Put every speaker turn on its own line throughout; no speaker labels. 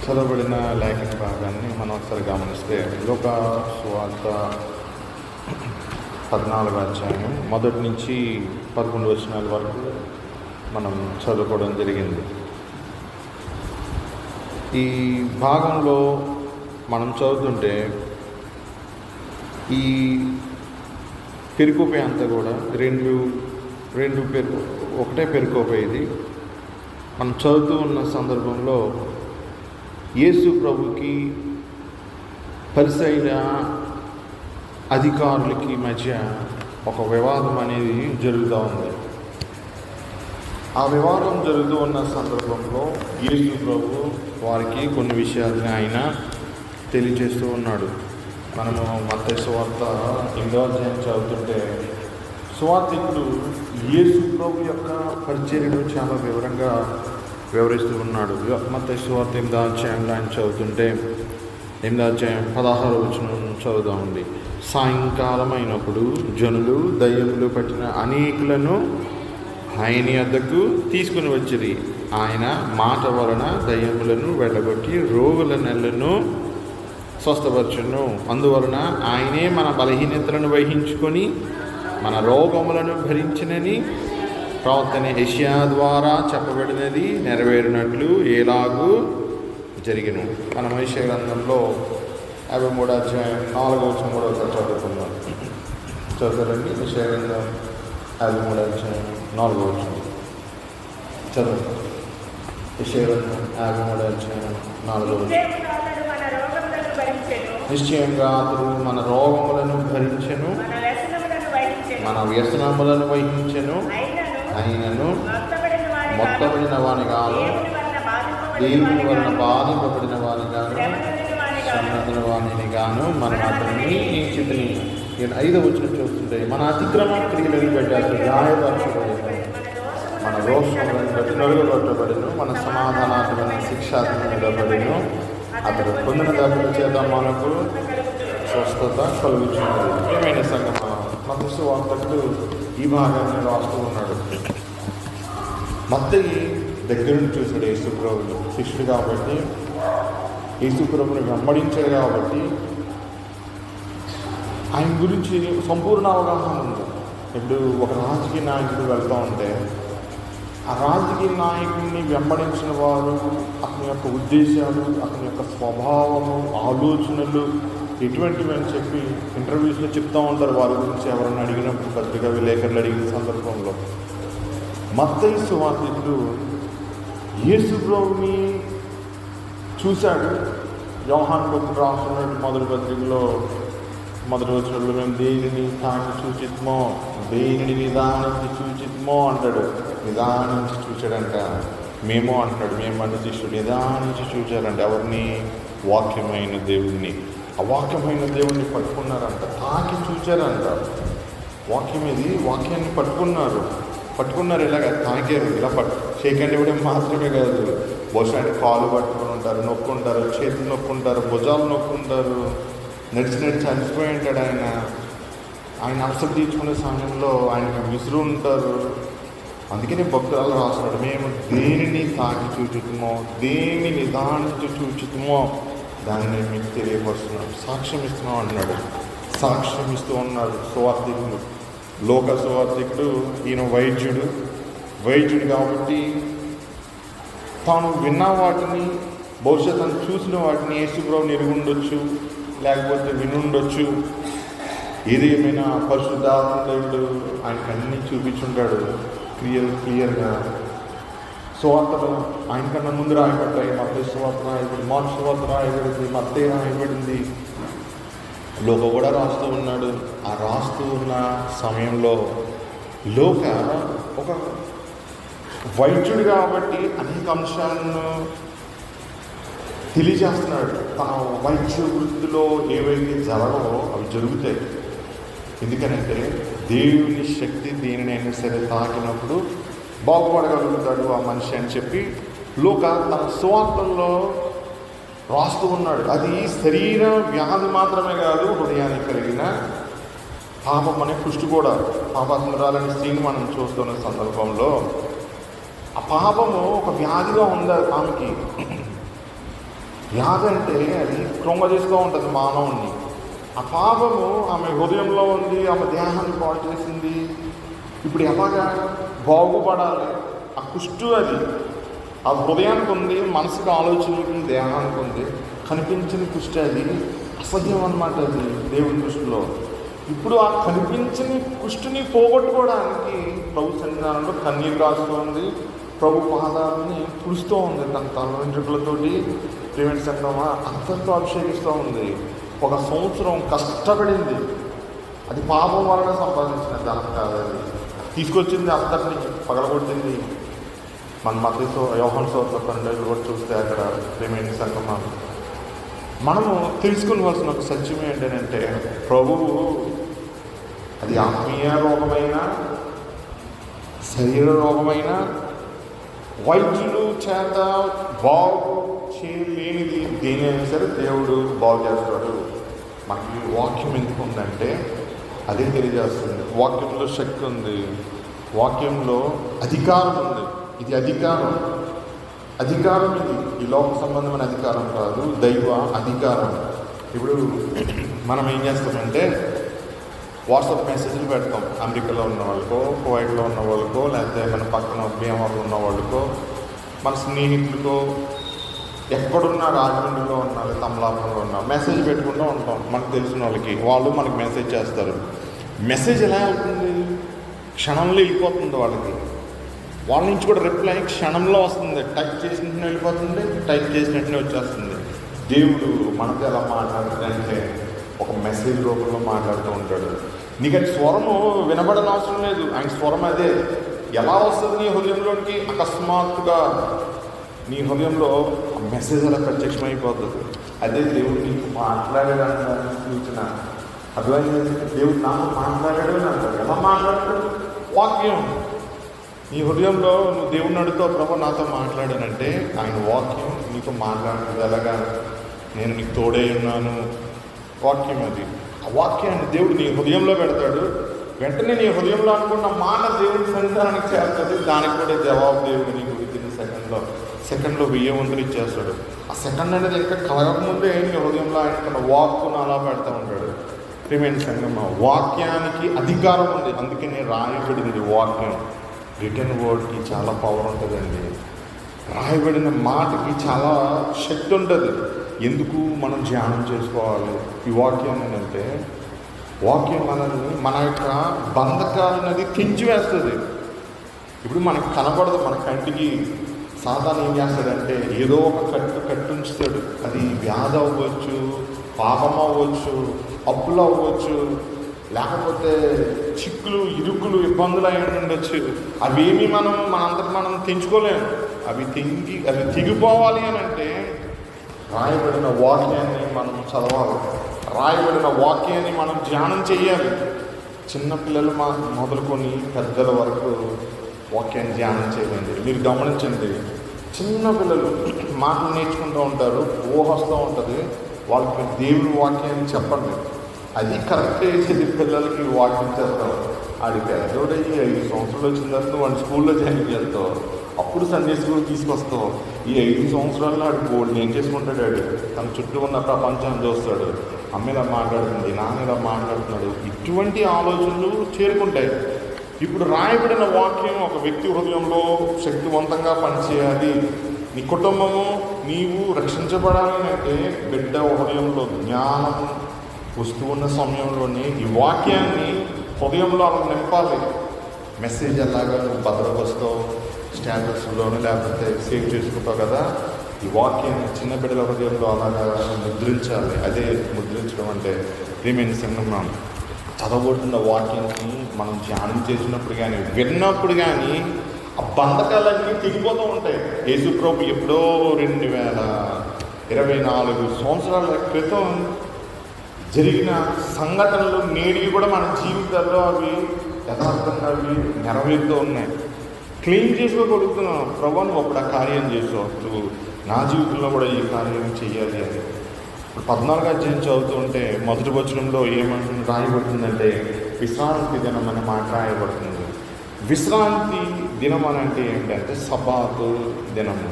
చదవబడిన లేఖన భాగాన్ని మనం ఒకసారి గమనిస్తే లూకా సువార్త 14వ అధ్యాయం 1 నుంచి 11 వచనాల వరకు మనం చదువుకోవడం జరిగింది. ఈ భాగంలో మనం చదువుతుంటే ఈ పెరుకోపే అంతా కూడా ఒకటే పెరుకోపే. ఇది మనం చదువుతూ ఉన్న సందర్భంలో యేసు ప్రభుకి పరిసైన అధికారులకి మధ్య ఒక వివాదం అనేది జరుగుతూ ఉంది. ఆ వివాదం జరుగుతూ ఉన్న సందర్భంలో యేసు ప్రభు వారికి కొన్ని విషయాలని ఆయన తెలియజేస్తూ ఉన్నాడు. మనము మత్తయి సువార్త 8వ అధ్యాయం చదువుతుంటే సువార్తికుడు యేసు ప్రభు యొక్క పరిచర్యను చాలా వివరంగా వివరిస్తూ ఉన్నాడు. మత్తయి సువార్త 8వ అధ్యాయంలో ఆయన చదువుతుంటే 8వ అధ్యాయం 16వ వచనం చదువుదామండి. సాయంకాలం అయినప్పుడు జనులు దయ్యములు పట్టిన అనేకులను ఆయన యొద్దకు తీసుకుని వచ్చిరి. ఆయన మాట వలన దయ్యములను వెళ్ళగొట్టి రోగుల నెలను స్వస్థపరచును. అందువలన ఆయనే మన బలహీనతలను వహించుకొని మన రోగములను భరించినని ప్రవక్త యెషయా ద్వారా చెప్పబడినది నెరవేరినట్లు ఎలాగూ జరిగిను. మనం యెషయా గ్రంథంలో 53వ అధ్యాయం 4వ వచనం కూడా ఒకసారి చదువుకుందాం. చదువుతారండి. యెషయా గ్రంథం 53వ అధ్యాయం 4వ వచనం చదువు. యెషయా గ్రంథం 53వ అధ్యాయం 4వ వచనం. నిశ్చయంగా అతడు మన రోగములను భరించెను, మన వ్యసనములను వహించెను. ఆయనను మొత్తబడిన వాని గాను, దేవుని వలన బాధింపబడిన వాని గాను, శ్రమనొందిన వాణిని గాను మనం అతన్ని నియమించితిమి. 5వ వచనం చూస్తుంటే మన అతిక్రమ క్రియలను బట్టి అతడు గాయపరచబడిను, మన దోషములను బట్టి నలుగగొట్టబడిను, మన సమాధానాత్మక శిక్షాత్మకబడిను. అతడు పొందిన దెబ్బల చేత మనకు స్వస్థత కలుగుతున్నది. ఏమైన సంగమా మత్తయి సువార్తకుడు ఈ భాగాన్ని రాస్తూ ఉన్నాడు. మత్తయి దగ్గర నుంచి చూశాడు యేసు ప్రభువుని, శిష్యుడు కాబట్టి యేసు ప్రభువుని వెంబడించాడు కాబట్టి ఆయన గురించి సంపూర్ణ అవగాహన ఉంది. ఇప్పుడు ఒక రాజకీయ నాయకుడు వెళ్తూ ఉంటే ఆ రాజకీయ నాయకుడిని వెంబడించిన వారు అతని యొక్క ఉద్దేశాలు, అతని యొక్క స్వభావము, ఆలోచనలు ఎటువంటివి అని చెప్పి ఇంటర్వ్యూస్లో చెప్తూ ఉంటారు వారి గురించి. ఎవరైనా అడిగినప్పుడు, పత్రికా విలేకరులు అడిగిన సందర్భంలో మత్తయి సువార్తికుడు యేసు ప్రభువుని చూశాడు. యోహాను భక్తుడు రాస్తున్నట్టు మొదటి పత్రికలో మొదటి వచనంలో మేము దేనిని తాకి చూచిత్మో, దేనిని నిదానించి చూచిత్మో అంటాడు. నిదానించి చూచాడంట. మేము అంటాడు, మేము మన శిష్యుడు నిదానించి చూచారంట. ఎవరిని? వాక్యమైన దేవుణ్ణి. ఆ వాక్యమైన దేవుణ్ణి పట్టుకున్నారంట, తాకి చూచారంట. వాక్యాన్ని పట్టుకున్నారు. ఇలాగ తాకారు. ఇలా షేకండి ఇవ్వడం మాత్రమే కాదు, బహుశా ఆయన కాలు పట్టుకుని ఉంటారు, నొక్కుంటారు, చేతులు నొక్కుంటారు, భుజాలు నొక్కుంటారు. నడిచి అలసిపోయి ఉంటాడు ఆయన అవసరం తీర్చుకునే సమయంలో ఆయనకి విసురు ఉంటారు. అందుకని భక్తులు రాస్తున్నాడు, మేము దేనిని తాకి చూచుతుమో, దేనిని నిదానించి చూచుతుమో దాన్ని మీకు తెలియపరుస్తున్నాడు, సాక్ష్యం ఇస్తున్నాం అంటున్నాడు. సాక్ష్యం ఇస్తూ ఉన్నాడు సువార్తికుడు. లోక సువార్తికుడు ఈయన వైద్యుడు కాబట్టి తాను విన్న వాటిని, బహుశా తను చూసిన వాటిని యేసు ప్రభువుని ఎరుగుండొచ్చు, లేకపోతే వినుండొచ్చు. ఏదేమైనా పరిశుద్ధాత్మ దేవుడు ఆయనకు అన్నీ చూపించుంటాడు క్లియర్గా. సువార్తలు ఆయనకన్నా ముందు రాయబడ్డాయి. మత్తయి సువార్త రాయబడింది, మార్కు సువార్త రాయబడింది, మత్తయి రాయబడింది, లోక కూడా రాస్తూ ఉన్నాడు. ఆ రాస్తూ ఉన్న సమయంలో లోక ఒక వైద్యుడు కాబట్టి అనేక అంశాలను తెలియజేస్తున్నాడు. తన వైద్య వృత్తిలో ఏవైతే జరగవో అవి జరుగుతాయి. ఎందుకనంటే దేవుని శక్తి దేనినైనా సరే తాకినప్పుడు బాగుపడగలుగుతాడు ఆ మనిషి అని చెప్పి లోక తన సువార్తల్లో రాస్తూ ఉన్నాడు. అది శరీర వ్యాధి మాత్రమే కాదు, హృదయానికి కలిగిన పాపం అనే కుష్టి కూడా. పాపాత్మురాలని స్త్రీని మనం చూస్తున్న సందర్భంలో ఆ పాపము ఒక వ్యాధిగా ఉంది ఆమెకి. వ్యాధి అంటే అది కృంగజేస్తూ ఉంటుంది మానవుణ్ణి. ఆ పాపము ఆమె హృదయంలో ఉంది, ఆమె దేహాన్ని పాడు చేసింది. ఇప్పుడు ఎలాగా బాగుపడాలి? ఆ కుష్టు అది ఆ హృదయానికి ఉంది, మనసుకు ఆలోచనలకు దేహానికి ఉంది. కనిపించని కుష్టి అది అసహ్యం అన్నమాట అది దేవుని దృష్టిలో. ఇప్పుడు ఆ కనిపించని కుష్టిని పోగొట్టుకోవడానికి ప్రభు సన్నిధానంలో కన్నీరు కాస్తూ ఉంది, ప్రభు పాదాలని తుడుస్తూ ఉంది, తన తల వెంట్రుకలతోటి ప్రేమ సంగమా అంతటితో అభిషేకిస్తూ ఉంది. 1 సంవత్సరం కష్టపడింది. అది పాపం వలన సంపాదించిన ధనం కాదు, అది తీసుకొచ్చింది అంతటిని పగలగొట్టింది. మన మధ్యతో యోహాను సువార్త 12 కూడా చూస్తే అక్కడ ప్రేమైన సంగమా మనము తెలుసుకోవాల్సిన ఒక సత్యం ఏంటంటే, ప్రభువు అది ఆత్మీయ రోగమైన శరీర రోగమైన వైద్యులు చేత బాగు చేయలేనిది దేనైనా సరే దేవుడు బాగు చేస్తాడు. మనకి వాక్యం ఎందుకు ఉందంటే అదే తెలియజేస్తుంది. వాక్యంలో శక్తి ఉంది, వాక్యంలో అధికారం ఉంది. ఇది అధికారం ఇది ఈ లోక సంబంధమైన అధికారం కాదు, దైవ అధికారం. ఇప్పుడు మనం ఏం చేస్తామంటే వాట్సాప్ మెసేజ్లు పెడతాం. అమెరికాలో ఉన్న వాళ్ళకో, కువైట్లో ఉన్న వాళ్ళకో, లేకపోతే మన పక్కన భీమవరంలో ఉన్న వాళ్ళకో, మన స్నేహితులకో, ఎక్కడున్నా రాజమండ్రిలో ఉన్నా తమలాపురంలో ఉన్నా మెసేజ్ పెట్టుకుంటూ ఉంటాం. మనకు తెలిసిన వాళ్ళకి వాళ్ళు మనకి మెసేజ్ చేస్తారు. మెసేజ్ ఎలా అవుతుంది? క్షణంలో వెళ్ళిపోతుంది వాళ్ళకి. వాళ్ళ నుంచి కూడా రిప్లై క్షణంలో వస్తుంది. టైప్ చేసినట్టునే వెళ్ళిపోతుంది, టైప్ చేసినట్టునే వచ్చేస్తుంది. దేవుడు మనతో ఎలా మాట్లాడుతుందంటే ఒక మెసేజ్ రూపంలో మాట్లాడుతూ ఉంటాడు. నీకు అది స్వరము వినబడని అవసరం లేదు, ఆయన స్వరం అదే. ఎలా వస్తుంది నీ హృదయంలోనికి? అకస్మాత్తుగా నీ హృదయంలో మెసేజ్ అలా ప్రత్యక్షమైపోతుంది. అదే దేవుడు నీకు మాట్లాడాడని సూచన. అర్థమైంది? దేవుడు నాకు మాట్లాడాడు అని అంటాడు. ఎలా మాట్లాడతాడు? వాక్యం. నీ హృదయంలో నువ్వు దేవుడిని అడుగుతావు, ప్రభు నాతో మాట్లాడానంటే ఆయన వాక్యం నీతో మాట్లాడుతుంది. ఎలాగా? నేను నీకు తోడే ఉన్నాను. వాక్యం అది. ఆ వాక్యాన్ని దేవుడు నీ హృదయంలో పెడతాడు. వెంటనే నీ హృదయంలో అనుకున్న మాట దేవుడి సన్నిధానానికి చేస్తుంది. దానికి కూడా జవాబు దేవుడు నీకు వితిన్ సెకండ్లో 1000 వంతులు ఇచ్చేస్తాడు. ఆ సెకండ్ అనేది ఇంకా కలగకముందే నీ హృదయంలో ఆయన వాక్కును అలా పెడతా ఉంటాడు. ప్రియమైన సంగమ, వాక్యానికి అధికారం ఉంది. అందుకనే రాయబడినది వాక్యం. రిటర్న్ వర్డ్కి చాలా పవర్ ఉంటుందండి. రాయబడిన మాటకి చాలా శక్తి ఉంటుంది. ఎందుకు మనం ధ్యానం చేసుకోవాలి ఈ వాక్యం అంటే? వాక్యం మనల్ని మన యొక్క బంధకాలన్నది తెంచివేస్తుంది. ఇప్పుడు మనకు కనబడదు, మన కంటికి. సాధారణ ఏం చేస్తాడంటే ఏదో ఒక కట్టుంచుతాడు. అది వ్యాధి అవ్వచ్చు, పాపం అవ్వచ్చు, అప్పులు అవ్వచ్చు, లేకపోతే చిక్కులు, ఇరుకులు, ఇబ్బందులు అయి ఉండొచ్చు. అవేమి మనంతటి మనం తెంచుకోలేము. అవి తెగిపోవాలి అని అంటే రాయబడిన వాక్యాన్ని మనం చదవాలి. రాయబడిన వాక్యాన్ని మనం ధ్యానం చేయాలి. చిన్నపిల్లలు మొదలుకొని పెద్దల వరకు వాక్యాన్ని ధ్యానం చేయండి. మీరు గమనించండి, చిన్నపిల్లలు మాటలు నేర్చుకుంటూ ఉంటారు, ఊహొస్తూ ఉంటుంది. వాళ్ళకి దేవుని వాక్యాన్ని చెప్పండి. అది కరెక్ట్ చేసేది పిల్లలకి వాక్యం చేస్తాం. ఆడి పెద్దోడయ్యి 5 సంవత్సరాలు వచ్చిన తర్వాత వాడిని స్కూల్లో జాయిన్ చేస్తావు, అప్పుడు సండే స్కూల్ తీసుకొస్తావు. ఈ 5 సంవత్సరాల్లో ఆడు బోర్డు ఏం చేసుకుంటాడు? ఆడు తన చుట్టూ ఉన్న ప్రపంచాన్ని చూస్తాడు. అమ్మ ఇలా మాట్లాడుతుంది, నాన్న ఇలా మాట్లాడుతున్నాడు. ఇటువంటి ఆలోచనలు చేరుకుంటాయి. ఇప్పుడు రాయబడిన వాక్యం ఒక వ్యక్తి హృదయంలో శక్తివంతంగా పనిచేయాలి. నీ కుటుంబము నీవు రక్షించబడాలి అంటే బిడ్డ హృదయంలో జ్ఞానం వస్తూ ఉన్న సమయంలోనే ఈ వాక్యాన్ని హృదయంలో అలా నింపాలి. మెసేజ్ ఎలాగా నువ్వు భద్రపరుస్తావు, స్టాటస్లోనూ లేకపోతే సేవ్ చేసుకుంటావు కదా, ఈ వాక్యాన్ని చిన్న బిడ్డల హృదయంలో అలాగా ముద్రించాలి. అదే ముద్రించడం అంటే ప్రియమైన సంగమా, చదవబడుతున్న వాక్యాన్ని మనం ధ్యానం చేసినప్పుడు కానీ విన్నప్పుడు కానీ ఆ బంధకాలన్నీ తెగిపోతూ ఉంటాయి. యేసు ప్రభు ఎప్పుడో 2024 సంవత్సరాల క్రితం జరిగిన సంఘటనలు నేటికి కూడా మన జీవితాల్లో అవి యథార్థంగా అవి నెరవేరుతూ ఉన్నాయి. క్లెయిమ్ చేసుకోగలుగుతున్నాం, ప్రభు నువ్వు అప్పుడు ఆ కార్యం చేసావు, నువ్వు నా జీవితంలో కూడా ఈ కార్యం చేయాలి అని. ఇప్పుడు 14వ అధ్యాయం చదువుతూ ఉంటే మొదటి వచనంలో ఏమని రాయబడుతుందంటే విశ్రాంతి దినం అనే మాట రాయబడుతుంది. విశ్రాంతి దినం అని అంటే ఏంటంటే సబాతు దినము.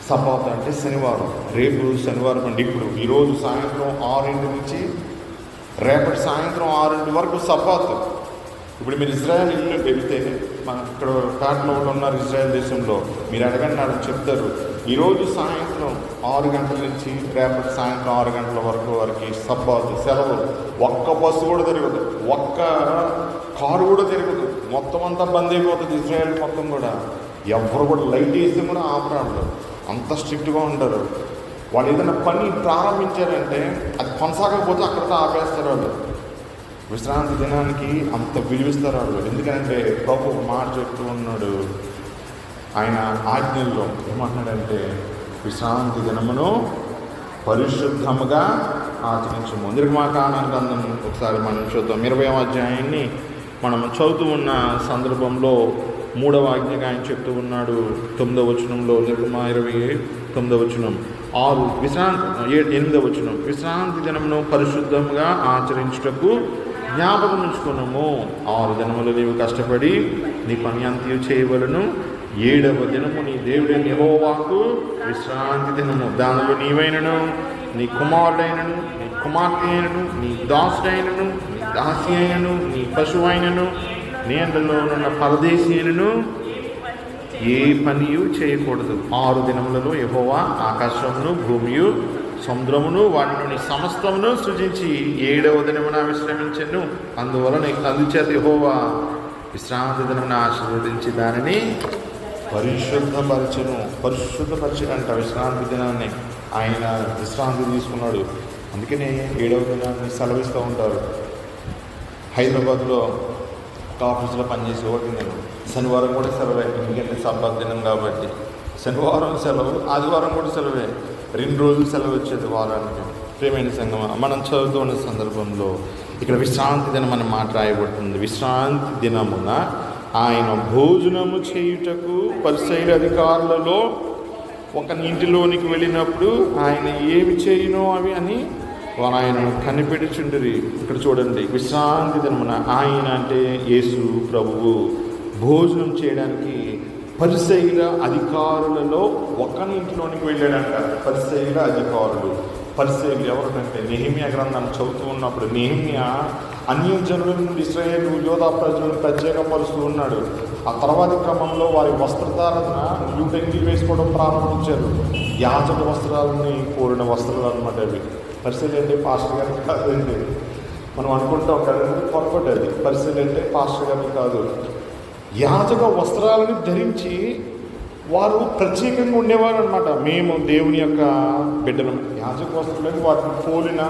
సబ్బాత్ అంటే శనివారం. రేపు శనివారం అండి. ఇప్పుడు ఈరోజు సాయంత్రం 6 నుంచి రేపటి సాయంత్రం 6 వరకు సబ్బాత్. ఇప్పుడు మీరు ఇజ్రాయెల్ ఇల్లు వెళ్తే, మన ఇక్కడ కాట్లో ఉన్నారు ఇజ్రాయెల్ దేశంలో, మీరు అడగండి అని చెప్తారు. ఈరోజు సాయంత్రం 6 గంటల నుంచి రేపటి సాయంత్రం 6 గంటల వరకు సబ్బాత్, సెలవు. ఒక్క బస్సు కూడా తిరగదు, ఒక్క కారు కూడా తిరగదు, మొత్తం అంతా బంద్ అయిపోతుంది ఇజ్రాయెల్ మొత్తం కూడా. ఎవరు కూడా లైట్ వేస్తే కూడా ఆపరాడు, అంత స్ట్రిక్ట్గా ఉంటారు. వాళ్ళు ఏదైనా పని ప్రారంభించారంటే అది కొనసాగకపోతే అక్కడితో ఆపేస్తారు వాళ్ళు. విశ్రాంతి దినానికి అంత విలువిస్తారు వాళ్ళు. ఎందుకంటే ప్రభు మాట చెప్తూ ఉన్నాడు ఆయన ఆజ్ఞల్లో. ఏమంటున్నాడంటే విశ్రాంతి దినమును పరిశుద్ధముగా ఆచరించము. నిర్గమాకాండ గ్రంథం ఒకసారి మనం చూద్దాం. 20వ అధ్యాయాన్ని మనం చదువుతూ ఉన్న సందర్భంలో 3వ ఆజ్ఞగా ఆయన చెప్తూ ఉన్నాడు 9వ వచనంలో. నిర్గమ 29వ వచనం 8వ వచనం, విశ్రాంతి దినమును పరిశుద్ధంగా ఆచరించుటకు జ్ఞాపకం ఉంచుకున్నాము. 6 దినములు నీవు కష్టపడి నీ పని అంతయు చేయవలను. 7వ దినము నీ దేవుడైన యెహోవాకు విశ్రాంతి దినము. దానిలో నీవైనను, నీ కుమారుడైనను, నీ కుమార్తె అయినను, నీ దాసుడైనను, నీ దాసి అయినను, నీ పశువు అయినను, నీ అందులో ఉన్న పరదేశీ అయినను ఏ పనియు చేయకూడదు. 6 దినములలో యెహోవా ఆకాశమును, భూమియు, సముద్రమును, వాటిలోని సమస్తమును సృజించి 7వ దినమున విశ్రమించెను. అందుచేత యెహోవా విశ్రాంతి దినమున ఆశీర్వదించి దానిని పరిశుద్ధపరిచాడంట. విశ్రాంతి దినాన్ని ఆయన విశ్రాంతి తీసుకున్నాడు. అందుకనే 7వ దినాన్ని సెలవిస్తూ ఉంటారు. హైదరాబాద్లో ఒక ఆఫీసులో పనిచేసే ఒకటి నేను, శనివారం కూడా సెలవే, ఎందుకంటే సబ్బాత్ దినం కాబట్టి. శనివారం సెలవు, ఆదివారం కూడా సెలవే, 2 రోజులు సెలవు వచ్చేది వారానికి. ప్రియమైన సంగమ, మనం చదువుతూ ఉన్న సందర్భంలో ఇక్కడ విశ్రాంతి దినం అని మాట రాయబడుతుంది. విశ్రాంతి దినమున ఆయన భోజనము చేయుటకు పరిసయ్యుల అధికారులలో ఒక ఇంటిలోనికి వెళ్ళినప్పుడు ఆయన ఏమి చేయునో అవి అని వారు ఆయనను కనిపెట్టుచుండిరి. ఇక్కడ చూడండి, విశ్రాంతి దినమున ఆయన అంటే యేసు ప్రభువు భోజనం చేయడానికి పరిసయ్యుల అధికారులలో ఒకని ఇంటిలోనికి వెళ్ళాడంట. పరిసయ్యుల అధికారులు ఎవరంటే నెహెమ్యా గ్రంథాన్ని చదువుతూ ఉన్నప్పుడు నెహెమ్యా అన్యజనుల నుండి ఇశ్రాయేలు యోధా ప్రజలను ప్రత్యేకపరుస్తూ ఉన్నాడు. ఆ తర్వాత క్రమంలో వారి వస్త్రధారణ న్యూటెంగిల్ వేసుకోవడం ప్రారంభించారు. యాజక వస్త్రాలని కోరిన వస్త్రాలు అనమాట అవి. పరిశీలి అంటే పాస్టర్ గారు కాదండి, మనం అనుకుంటాం కదా, పొరపాటు అది. పరిశీలి అంటే పాస్టర్ గారు కాదు, యాజక వస్త్రాలను ధరించి వారు ప్రత్యేకంగా ఉండేవారు అనమాట. మేము దేవుని యొక్క బిడ్డలు. యాజక వస్త్రాలు వాటిని పోలిన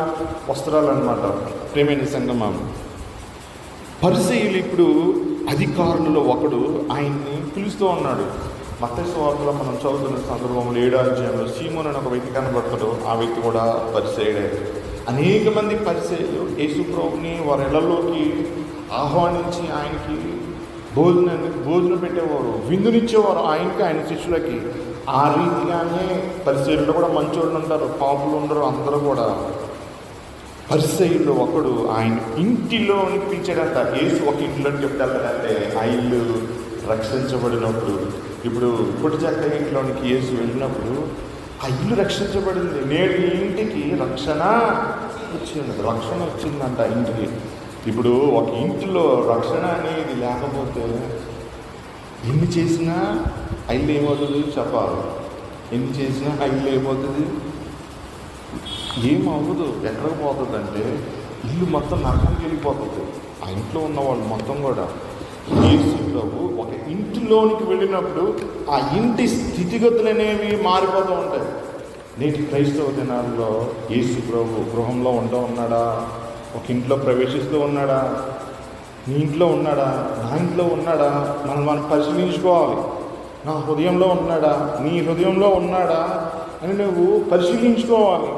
వస్త్రాలు అనమాట. ప్రేమైన సంగమం, పరిసయ్యులు ఇప్పుడు అధికారులలో ఒకడు ఆయన్ని పిలుస్తూ ఉన్నాడు. మత్తయి సువార్తలో మనం చదువుతున్న సందర్భంలో 7వ అధ్యాయంలో సీమోను అని ఒక వ్యక్తి కనబడతాడు. ఆ వ్యక్తి కూడా పరిసయ్యుడే. అనేక మంది పరిసయ్యులు యేసు ప్రభువుని వారి ఇళ్లలోకి ఆహ్వానించి ఆయనకి భోజనం పెట్టేవారు, విందునిచ్చేవారు ఆయనకి, ఆయన శిష్యులకి. ఆ రీతిగానే పరిసయ్యుల్లో కూడా మంచోళ్ళు ఉంటారు, పాపులు ఉండరు, అందరూ కూడా. పరిసయ్యుల్లో ఒకడు ఆయన ఇంటిలోనికి పిలిచాడంట. యేసు ఒక ఇంట్లోకి చెప్తాడంటే ఆ ఇల్లు రక్షించబడినప్పుడు, ఇప్పుడు పొట్టి చెక్క ఇంట్లోనికి యేసు వెళ్ళినప్పుడు ఆ ఇల్లు రక్షించబడింది. నేడు ఈ ఇంటికి రక్షణ వచ్చిందంట ఇంటికి. ఇప్పుడు ఒక ఇంటిలో రక్షణ అనేది లేకపోతే ఎన్ని చేసినా ఆ ఇల్లు ఏమవుతుంది చెప్పాలి. ఎన్ని చేసినా ఆ ఇల్లు ఏమవుతుంది, ఏమవ్వదు. ఎక్కడికి పోతుంది అంటే ఇల్లు మొత్తం నరకానికి వెళ్ళిపోతుంది. ఆ ఇంట్లో ఉన్న వాళ్ళు మొత్తం కూడా. యేసు ప్రభు ఒక ఇంటిలోనికి వెళ్ళినప్పుడు ఆ ఇంటి స్థితిగతులు అనేవి మారిపోతూ ఉంటాయి. నేటి క్రైస్తవ దినాల్లో యేసు ప్రభు గృహంలో ఉంటూ ఉన్నాడా, ఒక ఇంట్లో ప్రవేశిస్తూ ఉన్నాడా, నీ ఇంట్లో ఉన్నాడా, నా ఇంట్లో ఉన్నాడా, మనం పరిశీలించుకోవాలి. నా హృదయంలో ఉన్నాడా, నీ హృదయంలో ఉన్నాడా అని నువ్వు పరిశీలించుకోవాలి.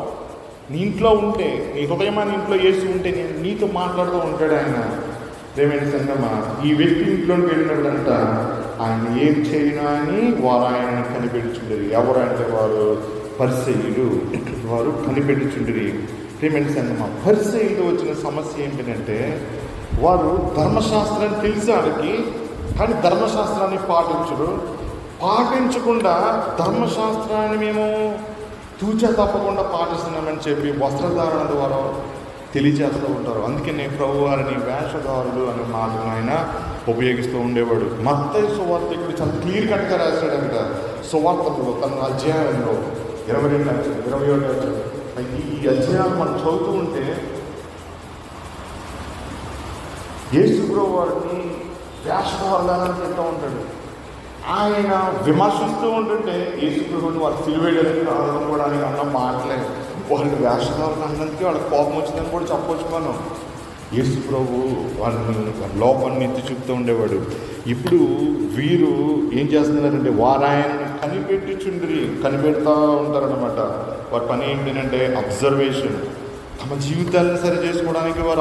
నీ ఇంట్లో ఉంటే, నీ హృదయమైన ఇంట్లో యేసు ఉంటే నేను నీతో మాట్లాడుతూ ఉంటాడు ఆయన. ప్రేమైన సంగమా, ఈ వ్యక్తి ఇంట్లోకి వెళ్ళినప్పుడంట ఆయన ఏం చేయను అని వారు ఆయనను కనిపెట్టుచుండేది. ఎవరంటే వారు పరిసయ్యులు, వారు కనిపెట్టుచుండేది. ప్రేమైన సంగమా, పరిసయ్యులతో వచ్చిన సమస్య ఏంటంటే వారు ధర్మశాస్త్రాన్ని తెలిసి వాళ్ళకి, కానీ ధర్మశాస్త్రాన్ని పాటించరు. పాటించకుండా ధర్మశాస్త్రాన్ని మేము తూచా తప్పకుండా పాటిస్తున్నామని చెప్పి వస్త్రధారణ ద్వారా తెలియజేస్తూ ఉంటారు. అందుకనే ప్రభు వారిని వేషధారులు అనే మాటను ఆయన ఉపయోగిస్తూ ఉండేవాడు. మత్తయి సువార్తికుడు చాలా క్లియర్ కట్గా రాశాడంట సువార్తలో తన అధ్యాయంలో 22-21 ఈ అధ్యాయం మనం చదువుతూ ఉంటే యేసు ప్రభు వారిని వేషధారులని చెప్తూ ఉంటాడు. ఆయన విమర్శిస్తూ ఉంటుంటే యేసు ప్రభుని వారు సిలువేయడానికి ఆడుకోవడానికి అన్న మాటలే వారిని వేషధారులు అన్నందుకే వాళ్ళకి కోపం వచ్చిందని కూడా చెప్పవచ్చు మనం. యేసు ప్రభు వాళ్ళని లోపాన్ని ఎత్తి చూపుతూ ఉండేవాడు. ఇప్పుడు వీరు ఏం చేస్తున్నారంటే వారు ఆయనని కనిపెడుతూ ఉంటారనమాట. వారి పని ఏంటంటే అబ్జర్వేషన్. తమ జీవితాలను సరి చేసుకోవడానికి వారు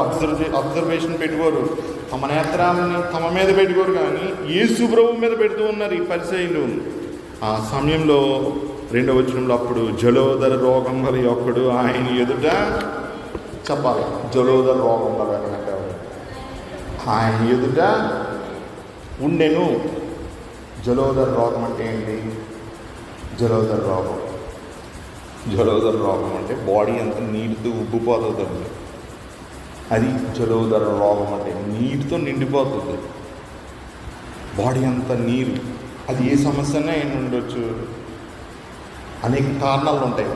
అబ్జర్వేషన్ పెట్టుకోరు. తమ నేత్రాలని తమ మీద పెట్టుకోరు, కానీ యేసు ప్రభు మీద పెడుతూ ఉన్నారు ఈ పరిసయ్యులు. ఆ సమయంలో 2వ వచనంలో అప్పుడు జలోదర రోగం గల ఒకడు ఆయన ఎదుట చెప్పాలి. జలోదర రోగం గల ఆయన ఎదుట ఉండెను. జలోదర రోగం అంటే ఏంటి? జలోదర రోగం అంటే బాడీ అంతా నీటితో ఉబ్బిపోతుంది. అది జలోదర రోగం అంటే నీటితో నిండిపోతుంది బాడీ అంతా నీరు. అది ఏ సమస్యనే అయిన ఉండొచ్చు, అనేక కారణాలు ఉంటాయి.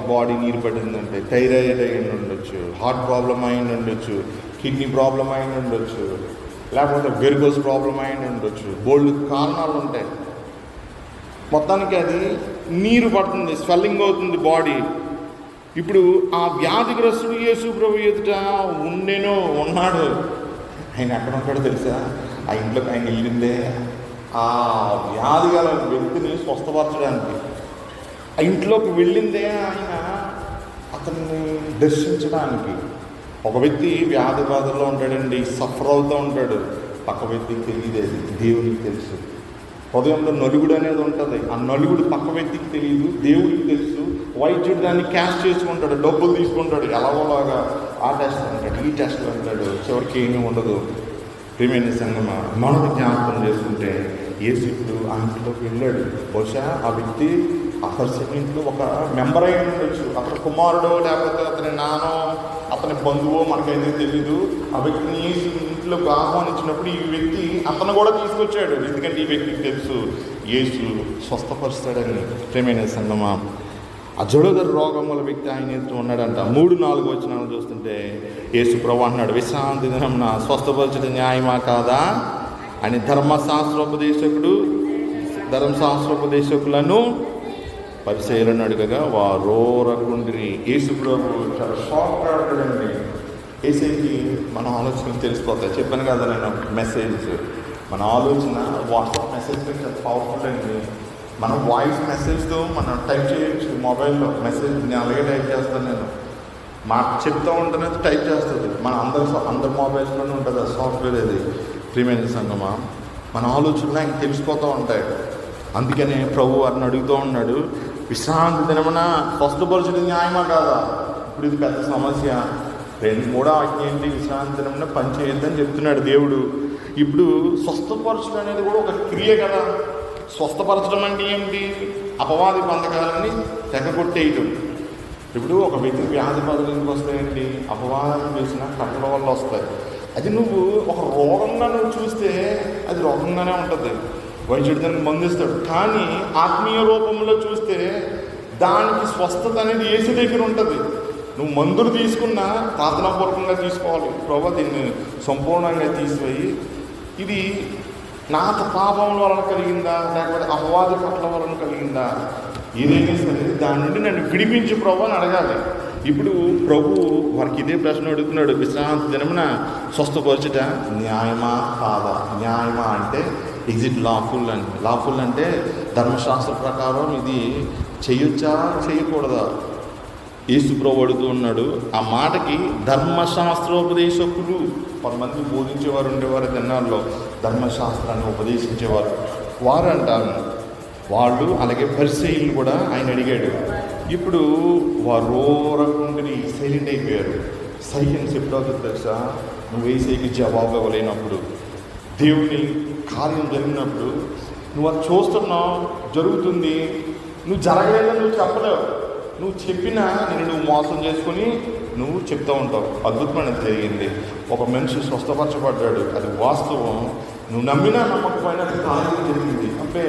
బాడీ నీరు పడిందంటే థైరాయిడ్ అయి ఉండొచ్చు, హార్ట్ ప్రాబ్లం అయి ఉండొచ్చు, కిడ్నీ ప్రాబ్లం అయి ఉండొచ్చు, లేకపోతే వెరికోస్ ప్రాబ్లం అయి ఉండొచ్చు. బోల్డ్ కారణాలు ఉంటాయి. మొత్తానికి అది నీరు పడుతుంది, స్వెల్లింగ్ అవుతుంది బాడీ. ఇప్పుడు ఆ వ్యాధిగ్రస్తుడు యేసు ప్రభు ఎదుట ఉన్నాడు. ఆయన ఎక్కడ ఉంటాడో తెలుసా? ఆ ఇంట్లోకి ఆయన వెళ్ళిందే ఆ వ్యాధి గల వ్యక్తిని స్వస్థపరచడానికి. ఆ ఇంట్లోకి వెళ్ళిందే ఆయన అతన్ని దర్శించడానికి. ఒక వ్యక్తి వ్యాధి బాధల్లో ఉంటాడండి, సఫర్ అవుతూ ఉంటాడు. పక్క వ్యక్తికి తెలియదు, దేవునికి తెలుసు. హృదయంలో నలుగుడు అనేది ఉంటుంది. ఆ నలుగుడు పక్క వ్యక్తికి తెలియదు, దేవుడికి తెలుసు. వైద్యుడు దాన్ని క్యాష్ చేసుకుంటాడు, డబ్బులు తీసుకుంటాడు, ఎలాగోలాగా ఆ టెస్ట్ అంటాడు, ఈ టెస్ట్ అంటాడు, చివరికి ఏమీ ఉండదు. ప్రియమైన సంగమా, మనకు జ్ఞాపకం చేసుకుంటే యేసు ఇప్పుడు ఆ ఇంట్లోకి వెళ్ళాడు. బహుశా ఆ వ్యక్తి ఆ పరిస్థితి ఇంట్లో ఒక మెంబర్ అయి ఉండొచ్చు. అతని కుమారుడో లేకపోతే అతని నానో అతని బంధువో మనకైతే తెలీదు. ఆ వ్యక్తిని యేసు ఇంట్లోకి ఆహ్వానించినప్పుడు ఈ వ్యక్తి అతను కూడా తీసుకొచ్చాడు. ఎందుకంటే ఈ వ్యక్తికి తెలుసు యేసు స్వస్థపరుస్తాడని. ప్రియమైన సంగమా, ఆ జలోదర రోగం వల్ల వ్యక్తి ఆయన ఎదుట ఉన్నాడంట. 3-4 వచనాలు చూస్తుంటే యేసు ప్రభు అంటున్నాడు, విశ్రాంతి దినమున స్వస్థపరచడం న్యాయమా కాదా అని ధర్మశాస్త్రోపదేశకులను పరిచయలను అడగగా వారో రకుండ్రి. యేసు ప్రభు చాలా షాక్ ఆడతాడండి. యేసుకి మన ఆలోచనలు తెలిసిపోతాయి. చెప్పాను కదా నేను, మెసేజ్ మన ఆలోచన వాట్సాప్ మెసేజ్ చాలా పవర్ఫుల్ అండి. మనం వాయిస్ మెసేజ్తో మనం టైప్ చేయొచ్చు మొబైల్లో. మెసేజ్ నేను అలాగే టైప్ చేస్తాను. నేను మాట చెప్తూ ఉంటేనే టైప్ చేస్తుంది. మన అందరి మొబైల్స్లోనే ఉంటుంది ఆ సాఫ్ట్వేర్. అది ప్రియమైన సంగమా, మన ఆలోచనలు ఆయనకు తెలిసిపోతూ ఉంటాయి. అందుకనే ప్రభు వారిని అడుగుతూ ఉన్నాడు, విశ్రాంతి దినమున స్వస్థపరచడం న్యాయమా కాదా? ఇప్పుడు ఇది పెద్ద సమస్య. 2-3 ఆజ్ఞ ఏంటి? విశ్రాంతి దినమున పని చేయొద్దని చెప్తున్నాడు దేవుడు. ఇప్పుడు స్వస్థపరచడం అనేది కూడా ఒక క్రియ కదా. స్వస్థపరచడం అంటే ఏంటి? అపవాది బంధకాలని తెగకొట్టేయటం. ఇప్పుడు ఒక వ్యక్తి వ్యాధి బాధలు ఎందుకు వస్తాయండి? అపవాదం వేసిన కట్టల వల్ల వస్తాయి. అది నువ్వు ఒక రోగంగా నువ్వు చూస్తే అది రోగంగానే ఉంటుంది. వైద్యుడు దానికి మందిస్తాడు. కానీ ఆత్మీయ రూపంలో చూస్తే దానికి స్వస్థత అనేది యేసు దగ్గర ఉంటుంది. నువ్వు మందులు తీసుకున్నా ప్రార్థనాపూర్వకంగా తీసుకోవాలి. ప్రభు దీన్ని సంపూర్ణంగా తీసిపోయి, ఇది నాత పాపం వలన కలిగిందా లేకపోతే అపవాది పట్ల వలన కలిగిందా, ఏదైనా సరే దాని నుండి నన్ను విడిపించి ప్రభు అని అడగాలి. ఇప్పుడు ప్రభు వారికి ఇదే ప్రశ్న అడుగుతున్నాడు, విశ్రాంతి దినమున స్వస్థపరచుట న్యాయమా కాదా? న్యాయమా అంటే ఈజ్ ఇట్ లాఫుల్ అని. లాఫుల్ అంటే ధర్మశాస్త్ర ప్రకారం ఇది చేయొచ్చా చేయకూడదా? యేసు ప్రభు అడుగుతూ ఉన్నాడు. ఆ మాటకి ధర్మశాస్త్రోపదేశకులు 10 మంది బోధించేవారు ఉండేవారు దినాల్లో. ధర్మశాస్త్రాన్ని ఉపదేశించేవారు వారు అంటారు. వాళ్ళు అలాగే పరిసయ్యులు కూడా ఆయన అడిగాడు. ఇప్పుడు వారు రకంగా సైలెంట్ అయిపోయారు. సైలెన్స్ ఎప్పుడవుతుంది తెలుసా? నువ్వు యేసుకి జవాబు ఇవ్వలేనప్పుడు, దేవుని కార్యం జరిగినప్పుడు నువ్వు అది చూస్తున్నావు, జరుగుతుంది, నువ్వు జరగలేదని నువ్వు చెప్పలేవు. నువ్వు చెప్పినా నువ్వు మోసం చేసుకుని నువ్వు చెప్తూ ఉంటావు. అద్భుతమైనది జరిగింది, ఒక మనిషి స్వస్థపరచబడ్డాడు, అది వాస్తవం. నువ్వు నమ్మినా నమ్మకపోయినా అది కార్యం జరిగింది. అంటే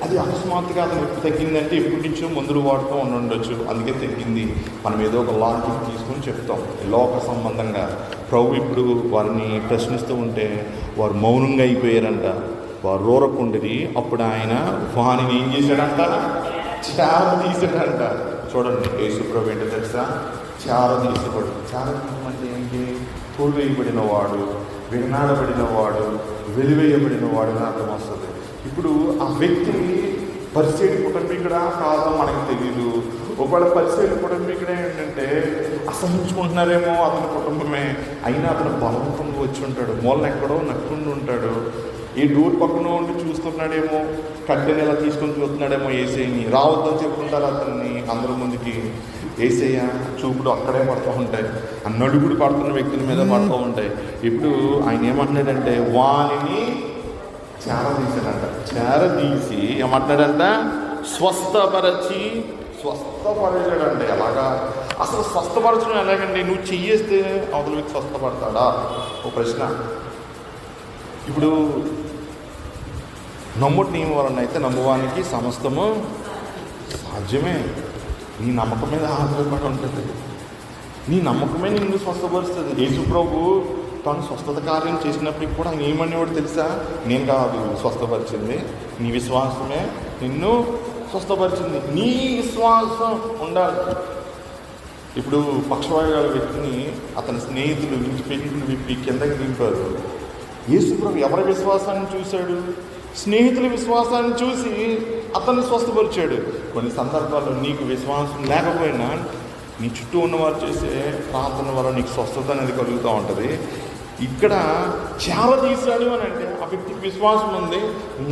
అది అకస్మాత్తుగా అతను ఎప్పుడు తగ్గిందంటే ఎప్పటి నుంచో మందులు వాడుతూ ఉండొచ్చు, అందుకే తగ్గింది. మనం ఏదో ఒక లాజిక్ తీసుకుని చెప్తాం లోక సంబంధంగా. ప్రభు ఇప్పుడు వారిని ప్రశ్నిస్తూ ఉంటే వారు మౌనంగా అయిపోయారంట, వారు రూరకుండిరి. అప్పుడు ఆయన వారిని ఏం చేశాడంట? చార తీసాడంట. చూడండి, యేసు ప్రభు ఏంటో తెలుసా? చార తీసేవాడు. చార తీయమంటే ఏంటి? తోలువేయబడిన వాడు, వినాడబడిన వాడు, వెలివేయబడిన వాడు అని అర్థం వస్తుంది. ఇప్పుడు ఆ వ్యక్తిని పరిచయ కుటుంబీకుడా కాదో మనకు తెలియదు. ఒకవేళ పరిచయ కుటుంబీకుడే ఏంటంటే అసహించుకుంటున్నారేమో అతని కుటుంబమే, అయినా అతను బలవంతంగా వచ్చి ఉంటాడు, మూలన ఎక్కడో నక్కుండి ఉంటాడు. ఈ డోర్ పక్కన ఉండి చూస్తున్నాడేమో, కట్టెని ఎలా తీసుకొని చూస్తున్నాడేమో ఏసైని. రావద్దని చెప్పుకుంటారు అతన్ని అందరి ముందుకి. ఏసయ్య చూపుడు అక్కడే పడుతూ ఉంటాయి, ఆ నడుగుడు పడుతున్న వ్యక్తుల మీద పడుతూ ఉంటాయి. ఇప్పుడు ఆయన ఏమంటున్నాడంటే వానిని చేరదీశాడంట. చేరదీసి ఏమంటున్నాడంట? స్వస్థపరిచాడంటే. ఎలాగా? అసలు స్వస్థపరచడం ఎలాగండి? నువ్వు చెయ్యేస్తే అవతల వ్యక్తి స్వస్థపడతాడా? ఒక ప్రశ్న. ఇప్పుడు నమ్ముటి నీ వలన అయితే నమ్మువానికి సమస్తము సాధ్యమే. నీ నమ్మకం మీద ఆధారపడి ఉంటుంది. నీ నమ్మకమే నిన్ను స్వస్థపరుస్తుంది. యేసు ప్రభు తను స్వస్థత కార్యం చేసినప్పటికి కూడా ఆయన ఏమనేవాడు తెలుసా? నేను కాదు స్వస్థపరిచింది, నీ విశ్వాసమే నిన్ను స్వస్థపరిచింది. నీ విశ్వాసం ఉండాలి. ఇప్పుడు పక్షవాయువు వ్యక్తిని అతని స్నేహితులు ఇంటి పెళ్లిని విప్పి కిందకి దింపారు. యేసు ప్రభు ఎవరి విశ్వాసాన్ని చూశాడు? స్నేహితుల విశ్వాసాన్ని చూసి అతన్ని స్వస్థపరిచాడు. కొన్ని సందర్భాల్లో నీకు విశ్వాసం లేకపోయినా నీ చుట్టూ ఉన్నవారు చేసే ప్రార్థన వల్ల నీకు స్వస్థత అనేది కలుగుతూ ఉంటుంది. ఇక్కడ చేరదీశాడు అని అంటే ఆ వ్యక్తికి విశ్వాసం ఉంది,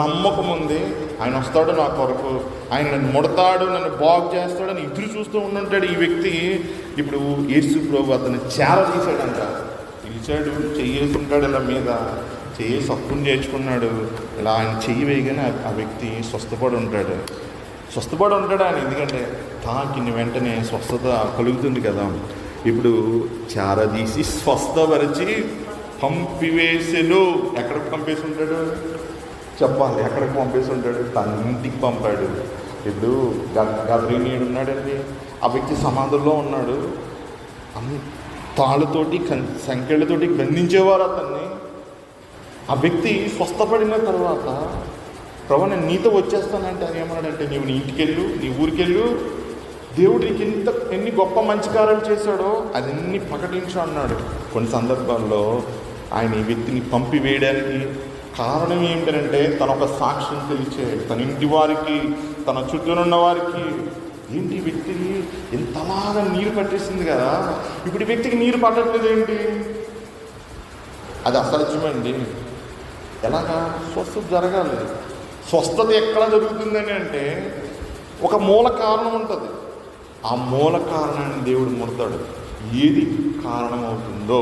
నమ్మకం ఉంది. ఆయన వస్తాడు నా కొరకు, ఆయన నన్ను ముడతాడు, నన్ను బాగు చేస్తాడని ఎదురు చూస్తూ ఉండుంటాడు ఈ వ్యక్తి. ఇప్పుడు యేసు ప్రభు అతన్ని చేరదీశాడంట. పిలిచాడు, చెయ్యేసి ఉంటాడు, ఇలా మీద చెయ్యేసి హక్కుని చేర్చుకున్నాడు. ఇలా ఆయన చెయ్యి వేయగానే ఆ వ్యక్తి స్వస్థపడి ఉంటాడు ఆయన. ఎందుకంటే తాకిన వెంటనే స్వస్థత కలుగుతుంది కదా. ఇప్పుడు చారదీసి స్వస్థపరిచి పంపివేసెను. ఎక్కడికి పంపేసి ఉంటాడు? చెప్పాలి, ఎక్కడికి పంపేసి ఉంటాడు? తన ఇంటికి పంపాడు. ఇప్పుడు గబ్రీనీయుడు ఉన్నాడండి, ఆ వ్యక్తి సమాధుల్లో ఉన్నాడు. తాళ్ళతోటి సంఖ్యలతోటి బంధించేవారు అతన్ని. ఆ వ్యక్తి స్వస్థపడిన తర్వాత ప్రభు నేను నీతో వచ్చేస్తానంటే ఆయన ఏమన్నాడంటే, నీవు నీ ఇంటికి వెళ్ళు, నీ ఊరికి వెళ్ళు, దేవుడు నీకు ఎన్ని గొప్ప మంచి కార్యాలు చేశాడో అదన్నీ ప్రకటించు అన్నాడు. కొన్ని సందర్భాల్లో ఆయన ఈ వ్యక్తిని పంపివేయడానికి కారణం ఏంటంటే తన ఒక సాక్ష్యం తెలియచేయాలి తన ఇంటి వారికి, తన చుట్టూనున్న వారికి. ఏంటి ఈ వ్యక్తికి ఎంతలాగా నీరు పట్టేసింది కదా, ఇప్పుడు ఈ వ్యక్తికి నీరు పట్టట్లేదు ఏంటి? అది అసాధ్యమండి. ఎలాగా? స్వస్థత జరగాలి. స్వస్థత ఎక్కడ జరుగుతుందని అంటే ఒక మూల కారణం ఉంటుంది. ఆ మూల కారణాన్ని దేవుడు ముడతాడు. ఏది కారణం అవుతుందో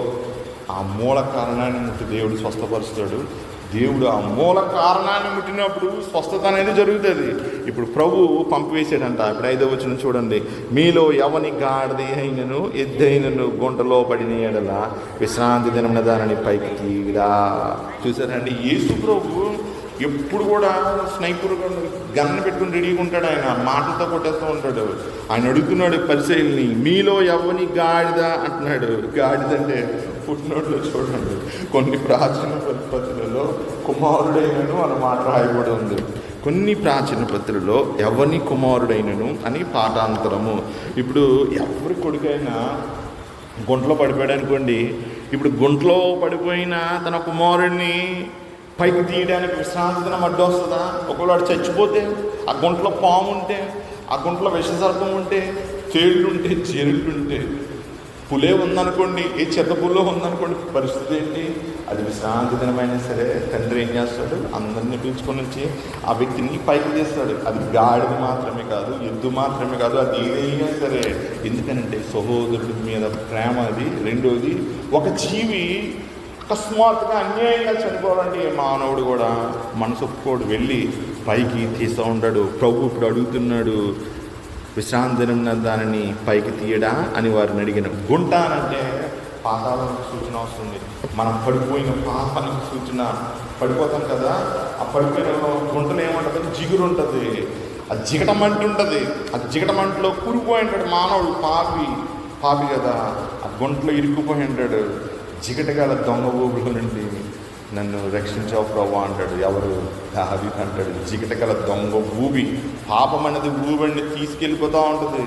ఆ మూల కారణాన్ని ముట్టి దేవుడు స్వస్థపరుస్తాడు. దేవుడు ఆ మూల కారణాన్ని ముట్టినప్పుడు స్వస్థత అనేది జరుగుతుంది. ఇప్పుడు ప్రభు పంపివేసాడంట. ఇప్పుడు 5వ వచనం చూడండి. మీలో ఎవని గాడిద అయినను ఎద్దైనను గుంటలో పడిన ఎడల విశ్రాంతి దినమున దానిని పైకి తీరా. చూసారండి, యేసు ప్రభు ఎప్పుడు కూడా స్నైపర్ గన్ను పెట్టుకుని రెడీగా ఉంటాడు. ఆయన మాటలతో కొట్టేస్తూ ఉంటాడు. ఆయన అడుగుతున్నాడు పరిచయల్ని, మీలో ఎవని గాడిద అంటున్నాడు. గాడిద అంటే ఫుట్నోట్లో చూడండి, కొన్ని ప్రాచీన పద్ధతులలో కుమారుడైనను అన్న మాట రాయబడి ఉంది. కొన్ని ప్రాచీన పత్రులలో ఎవని కుమారుడైనను అని పాఠాంతరము. ఇప్పుడు ఎవరి కొడుకైనా గుంటలో పడిపోయాడు అనుకోండి, ఇప్పుడు గుంటలో పడిపోయిన తన కుమారుడిని పైకి తీయడానికి విశ్రాంతి దినం అడ్డు వస్తుందా? ఒకవేళ వాడు చచ్చిపోతే, ఆ గుంటలో పాము ఉంటే, ఆ గుంటలో విషసర్పం ఉంటే, తేళ్ళుంటే, చెరుళ్ళుంటే, పులే ఉందనుకోండి, ఏ చెత్త పుల్లో ఉందనుకోండి, పరిస్థితి ఏంటి? అది విశ్రాంతి దినమైనా సరే తండ్రి ఏం చేస్తాడు? అందరినీ పిలుచుకొని వచ్చి ఆ వ్యక్తిని పైకి తీస్తాడు. అది గాడిద మాత్రమే కాదు, ఎద్దు మాత్రమే కాదు, అది ఏదైనా సరే. ఎందుకనంటే సహోదరుడి మీద ప్రేమ అది. రెండోది, ఒక జీవి అకస్మాత్తుగా అన్యాయంగా చనిపోవాలంటే మానవుడు కూడా మనసు ఒప్పుకోడు, వెళ్ళి పైకి తీస్తూ ఉంటాడు. ప్రభు ఇప్పుడు అడుగుతున్నాడు, విశ్రాంతి దినం దానిని పైకి తీయడా అని వారిని అడిగిన. గుంట అంటే పాతాలకు సూచన వస్తుంది. మనం పడిపోయిన పాపానికి సూచన. పడిపోతాం కదా, ఆ పడిపోయిన గుంటలో ఏమంటుంది, జిగురు ఉంటుంది, ఆ జిగటమంటు ఉంటుంది. ఆ జిగటమంటలో కూరిపోయి ఉంటాడు మానవుడు. పాపి కదా, ఆ గుంటలో ఇరుక్కుపోయి ఉంటాడు. జిగటగల దొంగ ఊబుల నుండి నన్ను రక్షించావు ప్రభు అంటాడు. ఎవరు? దావీదు అంటాడు. జిగటగల దొంగ ఊబి, పాపం అనేది ఊబిని తీసుకెళ్ళిపోతూ ఉంటుంది.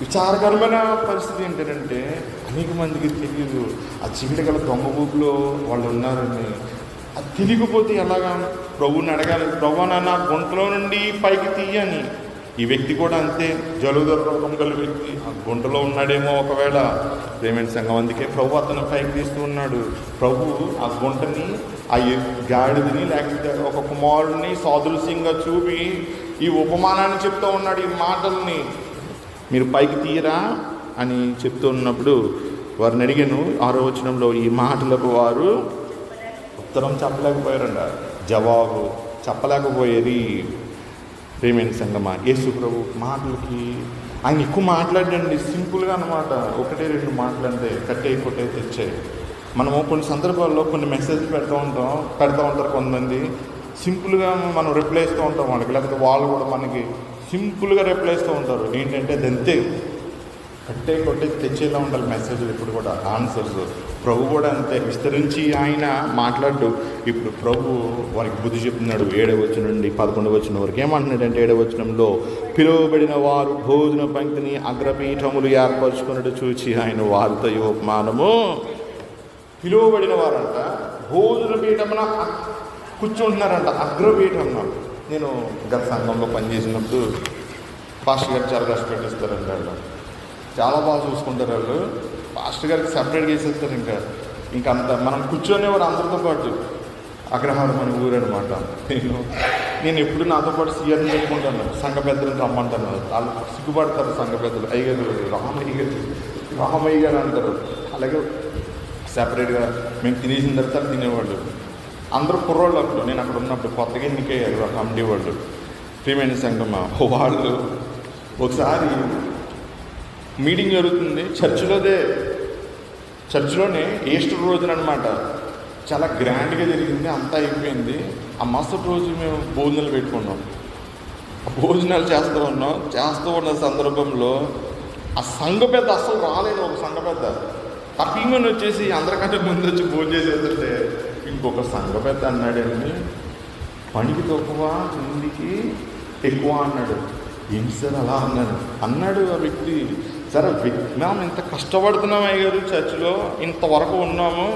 విచారకరమైన పరిస్థితి ఏంటంటే అనేక మందికి తెలియదు ఆ జిగటగల దొంగ ఊబిలో వాళ్ళు ఉన్నారని. అది తెలియకపోతే ఎలాగా? ప్రభువుని అడగాలి, ప్రభు నన్ను ఆ గుంటలో నుండి పైకి తీయని. ఈ వ్యక్తి కూడా అంతే, జలుబు రోగం గల వ్యక్తి ఆ గుంటలో ఉన్నాడేమో ఒకవేళ. ప్రేమైన సంఘం, అందుకే ప్రభు అతను పైకి తీస్తూ ఉన్నాడు. ప్రభు ఆ గుంటని, ఆ గాడిదని, లేకపోతే ఒక కుమారుడిని సాదృశ్యంగా చూపి ఈ ఉపమానాన్ని చెప్తూ ఉన్నాడు. ఈ మాటల్ని మీరు పైకి తీయరా అని చెప్తూ ఉన్నప్పుడు వారిని అడిగాను 6వ వచనంలో, ఈ మాటలకు వారు ఉత్తరం చెప్పలేకపోయారంట, జవాబు చెప్పలేకపోయేది. ప్రేమైన సంగమా, యేసు ప్రభు మాటలకి ఆయన ఎక్కువ మాట్లాడండి, సింపుల్గా అన్నమాట. 1-2 మాటలు అంటే కట్టే కొట్టే తెచ్చే. మనము కొన్ని సందర్భాల్లో కొన్ని మెసేజ్లు పెడతా ఉంటారు కొంతమంది. సింపుల్గా మనం రిప్లై ఇస్తూ ఉంటాం వాళ్ళకి, లేకపోతే వాళ్ళు కూడా మనకి సింపుల్గా రిప్లై ఇస్తూ ఉంటారు. ఏంటంటే అదంతే, కట్టే కొట్టే తెచ్చేలా ఉండాలి మెసేజ్లు ఎప్పుడు కూడా, ఆన్సర్స్. ప్రభు కూడా అంతే, విస్తరించి ఆయన మాట్లాడు. ఇప్పుడు ప్రభు వారికి బుద్ధి చెప్తున్నాడు. 7వ వచనం నుండి 11వ వచనం వరకు ఏమంటున్నాడంటే, 7వ వచనంలో, పిలువబడిన వారు భోజన పంక్తిని అగ్రపీఠములు ఏర్పరచుకున్నట్టు చూచి ఆయన వారితో ఈ ఉపమానము. పిలువబడిన వారంట భోజన పీఠమున కూర్చుంటున్నారంట, అగ్రపీఠంలో. నేను గత సంఘంలో పనిచేసినప్పుడు పాస్టర్ గారు చాలా కష్టపెట్టిస్తారంట. వాళ్ళు చాలా బాగా చూసుకుంటారు. వాళ్ళు పాస్టర్ గారికి సపరేట్గా వేసేస్తారు. ఇంకా అంత మనం కూర్చొనేవారు అందరితో పాటు. అగ్రహారం అని ఊరు అనమాట. నేను ఎప్పుడు నాతో పాటు సీఆర్ని చెప్పుకుంటాను, సంఘ పెద్దలను రమ్మంటాను. వాళ్ళు సిగ్గుపడతారు సంఘ పెద్దలు. అయ్యగారు రామయ్య గారు అంటారు. అలాగే సపరేట్గా మేము తినేసిన తర్వాత తినేవాళ్ళు. అందరూ కుర్రోళ్ళు అప్పుడు, నేను అక్కడ ఉన్నప్పుడు కొత్తగా ఎన్నికయ్యారు కమిటీ వాళ్ళు. ప్రియమైన సంఘమా, వాళ్ళు ఒకసారి మీటింగ్ జరుగుతుంది చర్చిలోనే ఈస్టర్ రోజున అనమాట. చాలా గ్రాండ్గా జరిగింది, అంతా అయిపోయింది. ఆ మరుసటి రోజు మేము భోజనాలు పెట్టుకున్నాం. భోజనాలు చేస్తూ ఉన్న సందర్భంలో ఆ సంఘ పెద్ద అస్సలు రాలేదు. ఒక సంఘ పెద్ద తప్పింగని వచ్చేసి అందరికంటే ముందు వచ్చి భోజనం చేసేస్తుంటే ఇంకొక సంఘ పెద్ద అన్నాడండి, పనికి తక్కువ ఇంటికి ఎక్కువ అన్నాడు. ఏంటి సార్ అలా అన్నాడు ఆ వ్యక్తి. సరే మేము ఇంత కష్టపడుతున్నాం అయ్యారు, చర్చిలో ఇంతవరకు ఉన్నాము,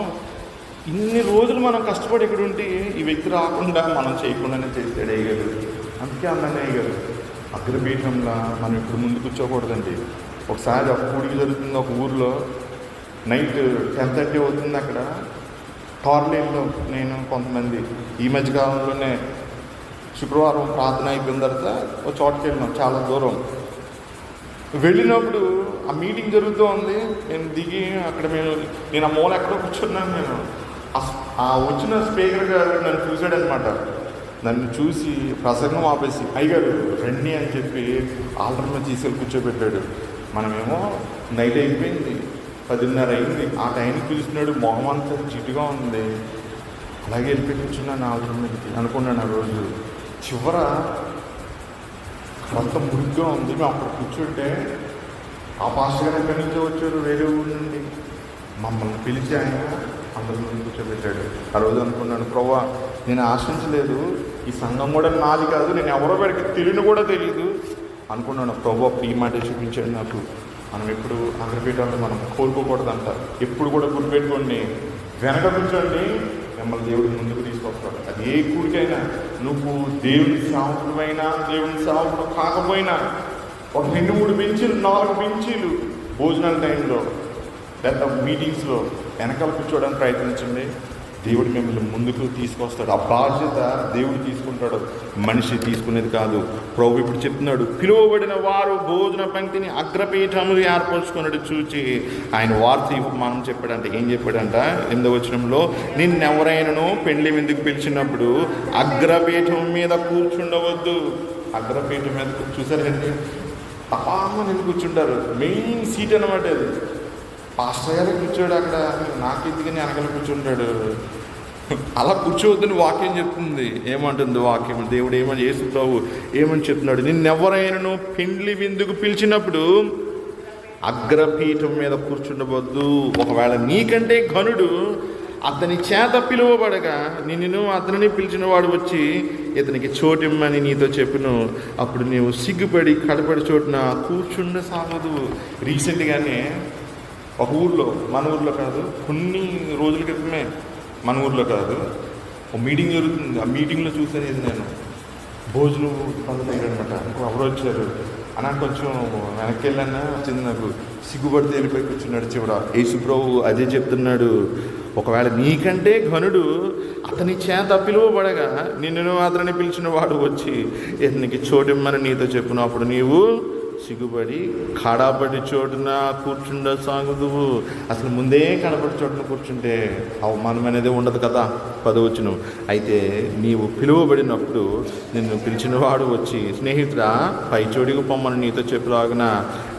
ఇన్ని రోజులు మనం కష్టపడి ఇక్కడ ఉంటే ఈ వ్యక్తి రాకుండా మనం చేయకుండానే చేసాడు అయ్యారు. అందుకే అన్నాను అయ్యారు, అగ్రపీఠంలో మనం ఇప్పుడు ముందు కూర్చోకూడదండి. ఒకసారి ఒక కూడికి జరుగుతుంది ఒక ఊరిలో, నైట్ 10:30 అవుతుంది. అక్కడ టార్లేన్లో నేను కొంతమంది ఈ మధ్యకాలంలోనే శుక్రవారం ప్రార్థన అయిపోయిన తర్వాత ఒక చోటుకి వెళ్ళినాం, చాలా దూరం. వెళ్ళినప్పుడు ఆ మీటింగ్ జరుగుతూ ఉంది. నేను దిగి అక్కడ నేను ఆ మూల ఎక్కడో కూర్చున్నాను. నేను ఆ వచ్చిన స్పీకర్ గారు నన్ను చూశాడనమాట. నన్ను చూసి ప్రసంగం ఆపేసి, అయ్యగారు రండి అని చెప్పి ఆల్టర్ మీద తీసుకెళ్ళి కూర్చోబెట్టాడు. మనమేమో నైట్ అయిపోయింది, 10:30 అయింది. ఆ టైంకి పిలుస్తున్నాడు, మొహం అంతా జిడ్డుగా ఉంది. అలాగే వెళ్ళిపోయి కూర్చున్నాను ఆల్టర్ మీదకి అనుకున్నాను. ఆ రోజు చివర అంత మురిగ్గా ఉంది. మేము అక్కడ కూర్చుంటే ఆ పాస్టర్ గారు ఎక్కడి నుంచో వచ్చాడు, వేరే ఊరి నుండి. మమ్మల్ని పిలిచి ఆయన అందరి ముందు కూర్చోబెట్టాడు. ఆ రోజు అనుకున్నాను, ప్రభువా నేను ఆశించలేదు, ఈ సంఘం కూడా నాది కాదు, నేను ఎవరో వారికి తెలియని కూడా తెలియదు అనుకున్నాను. ప్రభువా ఈ మాట చూపించాడు నాకు. మనం ఎప్పుడు అగ్రపీఠాలను మనం కోరుకోకూడదు అంటారు. ఎప్పుడు కూడా గుర్తుపెట్టుకోండి, వెనక కూర్చోండి, మిమ్మల్ని దేవుడికి ముందుకు తీసుకొస్తాడు. అది ఏ కూడికైనా, నువ్వు దేవుని సేవకుడైనా దేవుని సేవకుడు కాకపోయినా, ఒక 2-3 బెంచీలు 4 బెంచీలు భోజనాల టైంలో లేదా మీటింగ్స్లో వెనకాల కూర్చోవడానికి ప్రయత్నించండి. దేవుడు మిమ్మల్ని ముందుకు తీసుకొస్తాడు. ఆ బాధ్యత దేవుడు తీసుకుంటాడు, మనిషి తీసుకునేది కాదు. ప్రభు ఇప్పుడు చెప్తున్నాడు, పిలువబడిన వారు భోజన పంక్తిని అగ్రపీఠములు ఏర్పరచుకున్నట్టు చూచి ఆయన వార్త ఉపమానం చెప్పాడంట. ఏం చెప్పాడంట? 8వ వచనంలో, నిన్నెవరైనాను పెండ్లి విందుకు పిలిచినప్పుడు అగ్రపీఠం మీద కూర్చుండవద్దు. అగ్రపీఠం మీద చూసారండి, నేను కూర్చుంటారు. మెయిన్ సీట్ అనమాట అది. పాస్టర్ గారు కూర్చోడు అక్కడ, నాకు ఎందుకని వెనకాల కూర్చుంటాడు. అలా కూర్చోవద్దని వాక్యం చెప్తుంది. ఏమంటుంది వాక్యం? దేవుడు ఏమని, యేసు ప్రభు ఏమని చెప్తున్నాడు? నిన్నెవరైనాను పెండ్లి విందుకు పిలిచినప్పుడు అగ్రపీఠం మీద కూర్చుండవద్దు. ఒకవేళ నీకంటే ఘనుడు అతని చేత పిలువబడగా నిన్ను అతనిని పిలిచిన వాడు వచ్చి ఇతనికి చోటిమ్మని నీతో చెప్పును, అప్పుడు నీవు సిగ్గుపడి కడపడి చోటున కూర్చుండ సాగదు. రీసెంట్గానే ఒక ఊర్లో, మన ఊర్లో కాదు, కొన్ని రోజుల క్రితమే, మన ఊర్లో కాదు, ఒక మీటింగ్ జరుగుతుంది. ఆ మీటింగ్లో చూసేది నేను, భోజనం పనులయ్యారనమాట. ఇంకో ఎవరు వచ్చారు అన్నా, కొంచెం వెనక్కి వెళ్ళానా వచ్చింది, నాకు సిగ్గుపడితే వెళ్ళిపోయి కూర్చున్నాడు. చివర యేసు ప్రభు అదే చెప్తున్నాడు, ఒకవేళ నీకంటే ఘనుడు అతని చేత పిలువబడగా నిన్ను అతనిని పిలిచిన వాడు వచ్చి ఇతనికి చోటిమ్మని నీతో చెప్పును, అప్పుడు నీవు సిగ్గుపడి కడపడి చోటున కూర్చుండ సాగుదువు. అసలు ముందే కడపడి చోటున కూర్చుంటే అవమానం అనేది ఉండదు కదా. 10వ వచనం, అయితే నీవు పిలువబడినప్పుడు నిన్ను పిలిచిన వాడు వచ్చి, స్నేహితుడా పై చోటికి పొమ్మని నీతో చెప్పులాగున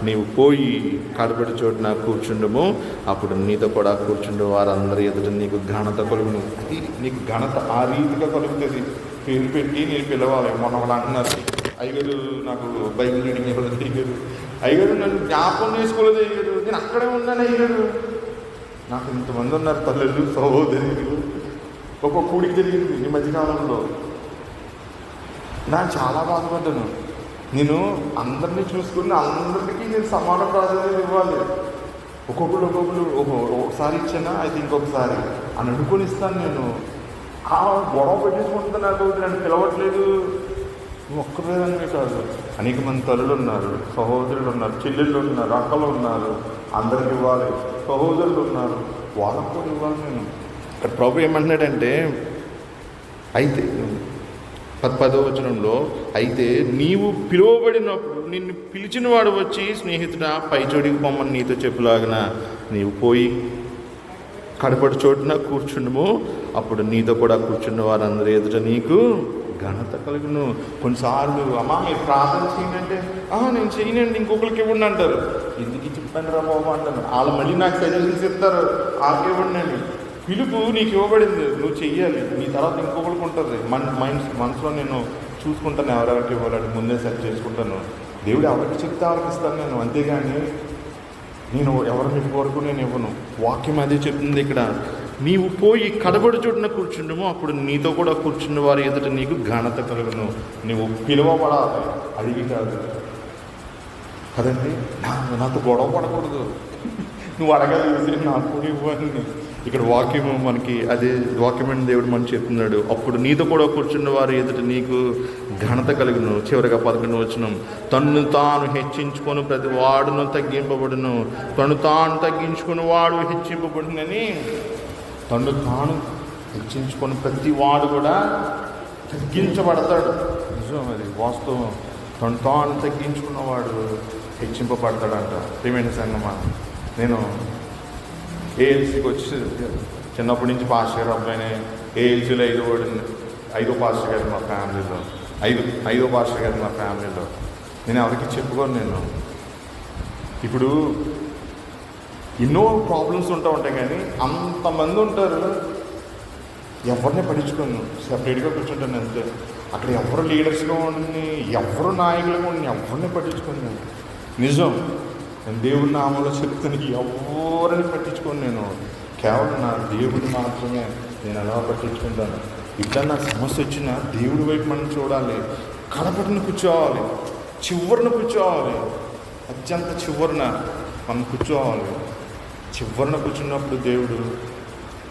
నీవు పోయి కడపడి చోటున కూర్చుండము, అప్పుడు నీతో కూడా కూర్చుండు వారందరి ఎదుట నీకు ఘనత కలుగును. అది నీకు ఘనత ఆ రీతిగా కలుగుతుంది. పేరు పెట్టి నేను పిలవాలి. మొన్న వాళ్ళు అంటున్నారు, అయ్యగారు నాకు బైబిల్ రీడింగ్ ఇవ్వలేదు అయ్యగారు, అయ్యగారు నన్ను జ్ఞాపకం చేసుకోలేదు అయ్యగారు, నేను అక్కడే ఉన్నాను అయ్యగారు. నాకు ఇంతమంది ఉన్నారు తల్లులు, సహోదరులు. ఒక కూడికి జరిగింది ఈ మధ్యకాలంలో, నాకు చాలా బాధపడ్డాను. నేను అందరినీ చూసుకుని అందరికీ నేను సమాన ప్రాధాన్యత ఇవ్వాలి. ఒక్కొక్కరు ఒకసారి ఇచ్చానా అయితే ఇంకొకసారి అని అనుకుని ఇస్తాను. నేను గొడవ పెట్టేసుకుంటున్నా, నాకు నన్ను పిలవట్లేదు. ఒక్కరేదనే కాదు, అనేక మంది తల్లులు ఉన్నారు, సహోదరులు ఉన్నారు, చెల్లెళ్ళు ఉన్నారు, అక్కలు ఉన్నారు, అందరికి ఇవ్వాలి. సహోదరులు ఉన్నారు, వాళ్ళకు కూడా ఇవ్వాలి. నేను ఇక్కడ ప్రభు ఏమంటున్నాడంటే, అయితే 10వ వచనంలో, అయితే నీవు పిలువబడినప్పుడు నిన్ను పిలిచిన వాడు వచ్చి, స్నేహితుడా పై చోటికి పొమ్మని నీతో చెప్పులాగిన నీవు పోయి కడపడి చోటున కూర్చుండము, అప్పుడు నీతో కూడా కూర్చున్న వారందరూ ఎదుట నీకు ఘనత కలుగును. కొన్నిసార్లు అమ్మా మీరు ప్రార్థన చేయండి, నేను చేయనండి ఇంకొకరికి ఇవ్వండి అంటారు. ఎందుకు చెప్పండి రా బాబు అంటాను. వాళ్ళు మళ్ళీ నాకు సజెషన్స్ చెప్తారు, వాళ్ళకి ఇవ్వండి అని. పిలుపు నీకు ఇవ్వబడింది, నువ్వు చెయ్యాలి. నీ తర్వాత ఇంకొకరికి ఉంటుంది. మనసులో నేను చూసుకుంటాను ఎవరెవరికి ఇవ్వాలని ముందే సెట్ చేసుకుంటాను. దేవుడు ఎవరికి చెప్తే వాళ్ళకి ఇస్తాను నేను, అంతేగాని నేను ఎవరిని కోరుకు నేను ఇవ్వను. వాక్యం అదే చెప్తుంది ఇక్కడ, నీవు పోయి కడబడి చోటున కూర్చుండము, అప్పుడు నీతో కూడా కూర్చున్న వారి ఎదుట నీకు ఘనత కలుగును. నువ్వు పిలువబడాలి, అడిగి కాదు కదండి. నాతో గొడవ పడకూడదు, నువ్వు అడగాలి, నాకు ఇవ్వాలి. ఇక్కడ వాక్యము మనకి అదే వాక్యమైన దేవుడు మనకు చెప్తున్నాడు, అప్పుడు నీతో కూడా కూర్చున్న వారి ఎదుట నీకు ఘనత కలుగును. చివరిగా 11వ వచనం, తన్ను తాను హెచ్చించుకొని ప్రతి వాడును తగ్గింపబడును, తను తాను తగ్గించుకుని వాడు హెచ్చింపబడునని. తను తాను హెచ్చించుకొని ప్రతి వాడు కూడా తగ్గించబడతాడు. నిజం, అది వాస్తవం. తను తాను తగ్గించుకున్నవాడు హెచ్చింపబడతాడంట. ప్రియమైన సంగమా, నేను ఏఎల్సీకి వచ్చి చిన్నప్పటి నుంచి పాస్టర్ గారు అబ్బాయిని, ఏఎల్సీలో 5వ పాస్టర్ గారు మా ఫ్యామిలీలో, 5వ పాస్టర్ గారు మా ఫ్యామిలీలో. నేను ఎవరికి చెప్పుకోను. నేను ఇప్పుడు ఎన్నో ప్రాబ్లమ్స్ ఉంటాయి, కానీ అంతమంది ఉంటారు, ఎవరిని పట్టించుకోను. సపరేట్గా కూర్చుంటాను అంతే. అక్కడ ఎవరు లీడర్స్గా ఉండి, ఎవరు నాయకులుగా ఉండి ఎవరిని పట్టించుకోను నేను. నిజం, నేను దేవుడి నామంలో చెప్తాను, ఎవరిని పట్టించుకోను నేను. కేవలం నా దేవుడిని మాత్రమే నేను అలా పట్టించుకుంటాను. ఇట్లా నా సమస్య వచ్చినా దేవుడి వైపు మనం చూడాలి. కడపటిని కూర్చోవాలి, చివరిన కూర్చోవాలి, అత్యంత చివరిన మనం కూర్చోవాలి. చివరిన కూర్చున్నప్పుడు దేవుడు,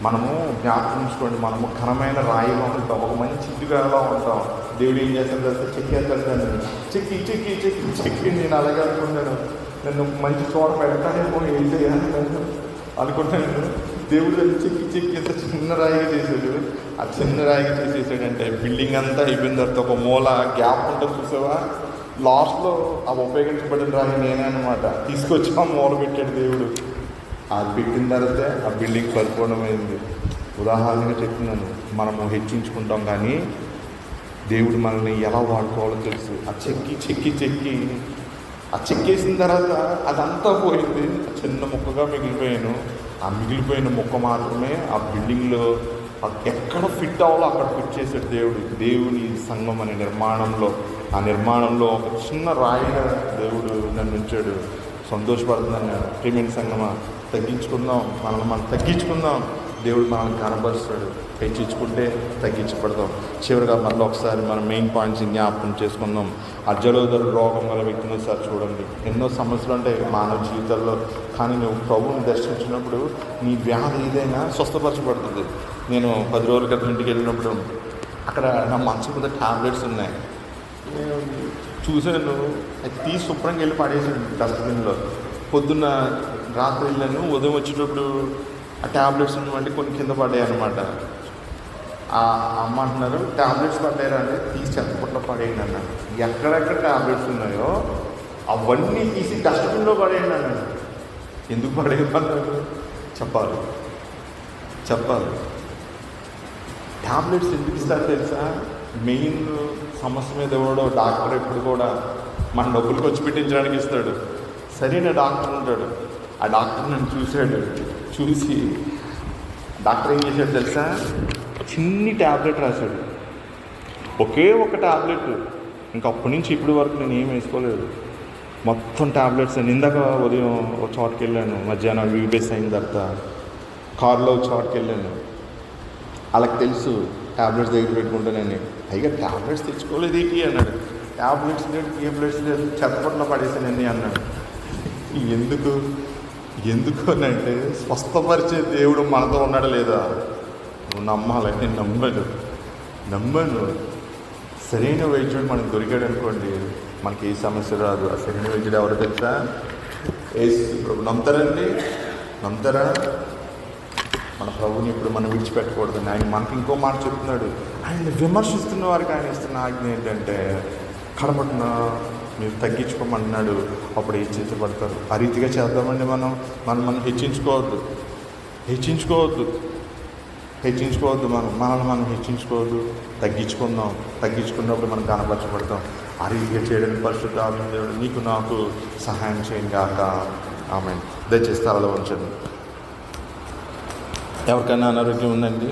మనము జ్ఞాపకం ఉంచుకోండి, మనము ఘనమైన రాయిగా ఉంటాం, ఒక మంచి ఇటుకలా ఉంటాం. దేవుడు ఏం చేస్తాడు తెలిస్తే చెక్కేస్తాను, చెక్కి చెక్కి చెక్కి చెక్కి. నేను అలాగే అనుకున్నాను, నన్ను మంచి చోట పెడతానేమో, ఏం చేయాలి అనుకుంటాను. దేవుడు దాన్ని చెక్కి చెక్కి ఎంత చిన్న రాయిగా చేశాడు. ఆ చిన్న రాయిగా చేసేసాడంటే బిల్డింగ్ అంతా అయిపోయిన తర్వాత ఒక మూల గ్యాప్ ఉంటుంది చూసావా, లాస్ట్లో ఆ ఉపయోగించబడిన రాయి నేనే అనమాట. తీసుకొచ్చి ఆ మూల పెట్టాడు దేవుడు. అది పెట్టిన తర్వాతే ఆ బిల్డింగ్ పరిపూర్ణమైంది. ఉదాహరణగా చెప్తున్నాను, మనము హెచ్చించుకుంటాం కానీ దేవుడు మనల్ని ఎలా వాడుకోవాలో తెలుసు. ఆ చెక్కి ఆ చెక్కేసిన తర్వాత అదంతా పోయింది. ఆ చిన్న ముక్కగా మిగిలిపోయాను. ఆ మిగిలిపోయిన ముక్క మాత్రమే ఆ బిల్డింగ్లో ఎక్కడ ఫిట్ అవ్వాలో అక్కడ ఫిట్ చేశాడు దేవుడు. దేవుని సంఘం అనే నిర్మాణంలో, ఆ నిర్మాణంలో ఒక చిన్న రాయిగా దేవుడు నన్ను ఉంచాడు. సంతోషపడుతున్నాను. ప్రేమిని సంఘమా, తగ్గించుకుందాం, మనల్ని మనం తగ్గించుకుందాం. దేవుడు మనల్ని కనపరుస్తాడు. హెచ్చించుకుంటే తగ్గించబడతాం. చివరిగా మళ్ళీ ఒకసారి మనం మెయిన్ పాయింట్స్ జ్ఞాపకం చేసుకుందాం. అర్జలోదర రోగం గల వ్యక్తిని ఒకసారి చూడండి. ఎన్నో సమస్యలు ఉంటాయి మానవ జీవితాల్లో, కానీ నువ్వు ప్రభువుని దర్శించినప్పుడు నీ వ్యాధి ఏదైనా స్వస్థపరచబడుతుంది. నేను 10 రోజుల క్రితం ఇంటికి వెళ్ళినప్పుడు అక్కడ నా మంచం మీద ట్యాబ్లెట్స్ ఉన్నాయి. నేను చూశాను, అది తీసి శుభ్రంగా వెళ్ళి పడేసాను డస్ట్బిన్లో. పొద్దున్న రాత్రి వెళ్ళాను, ఉదయం వచ్చేటప్పుడు ఆ ట్యాబ్లెట్స్ ఉన్నవంటే కొన్ని కింద పడ్డాయి అనమాట. ఆ అమ్మ అంటున్నారు, ట్యాబ్లెట్స్ పడ్డారా అంటే తీసి చెత్తపుట్లో పడేయండి అన్నాను. ఎక్కడెక్కడ ట్యాబ్లెట్స్ ఉన్నాయో అవన్నీ తీసి డస్ట్బిన్లో పడేయండి అన్నాను. ఎందుకు పడేయమన్నారు? చెప్పాలి. ట్యాబ్లెట్స్ ఎందుకు ఇస్తారు తెలుసా? మెయిన్ సమస్య మీద ఎవడో డాక్టర్ ఎప్పుడు కూడా మన డబ్బులు ఖర్చు పెట్టించడానికి ఇస్తాడు. సరైన డాక్టర్ ఉంటాడు. ఆ డాక్టర్ నన్ను చూసి డాక్టర్ ఏం చేశాడు తెలుసా? చిన్ని ట్యాబ్లెట్ రాశాడు. ఒకే ఒక ట్యాబ్లెట్. ఇంకా అప్పటి నుంచి ఇప్పటి వరకు నేను ఏం వేసుకోలేదు. మొత్తం ట్యాబ్లెట్స్. ఇందాక ఉదయం ఒక చోటుకి వెళ్ళాను, మధ్యాహ్నం వీబేస్ అయిన తర్వాత కారులో ఒక చోటుకి వెళ్ళాను. వాళ్ళకి తెలుసు ట్యాబ్లెట్స్ దగ్గర పెట్టుకుంటానని. పైగా ట్యాబ్లెట్స్ తెచ్చుకోలేదు ఏంటి అన్నాడు. ట్యాబ్లెట్స్ లేదు చెత్తపట్లో పడేసానండి అన్నాడు. ఎందుకు అని అంటే స్వస్థపరిచే దేవుడు మనతో ఉన్నాడా లేదా నువ్వు నమ్మాలి. నేను నమ్మను. సరైన వైద్యుడు మనకు దొరికాడు అనుకోండి, మనకి ఏ సమస్య రాదు. ఆ సరైన వైద్యుడు ఎవరో తెలుసా? యేసు ప్రభు. నమ్ముతారా? మన ప్రభుని ఇప్పుడు మనం విడిచిపెట్టకూడదు. ఆయన మనకి ఇంకో మాట చెప్తున్నాడు. ఆయన విమర్శిస్తున్న వారికి ఆయన ఇస్తున్న ఆజ్ఞ ఏంటంటే కడపట్టున మీరు తగ్గించుకోమన్నాడు. అప్పుడు హెచ్చించబడతారు. ఆ రీతిగా చేద్దామండి. మనం హెచ్చించుకోవద్దు. మనల్ని హెచ్చించుకోవద్దు. తగ్గించుకున్నప్పుడు మనం కనపరచబడతాం. ఆ రీతిగా చేయడానికి పరిశుద్ధ ఆత్మ దేవుడు నీకు నాకు సహాయం చేయను గాక. ఆమేన్. దయచేసి తలలో ఉంచండి. ఎవరికైనా అనారోగ్యం ఉందండి?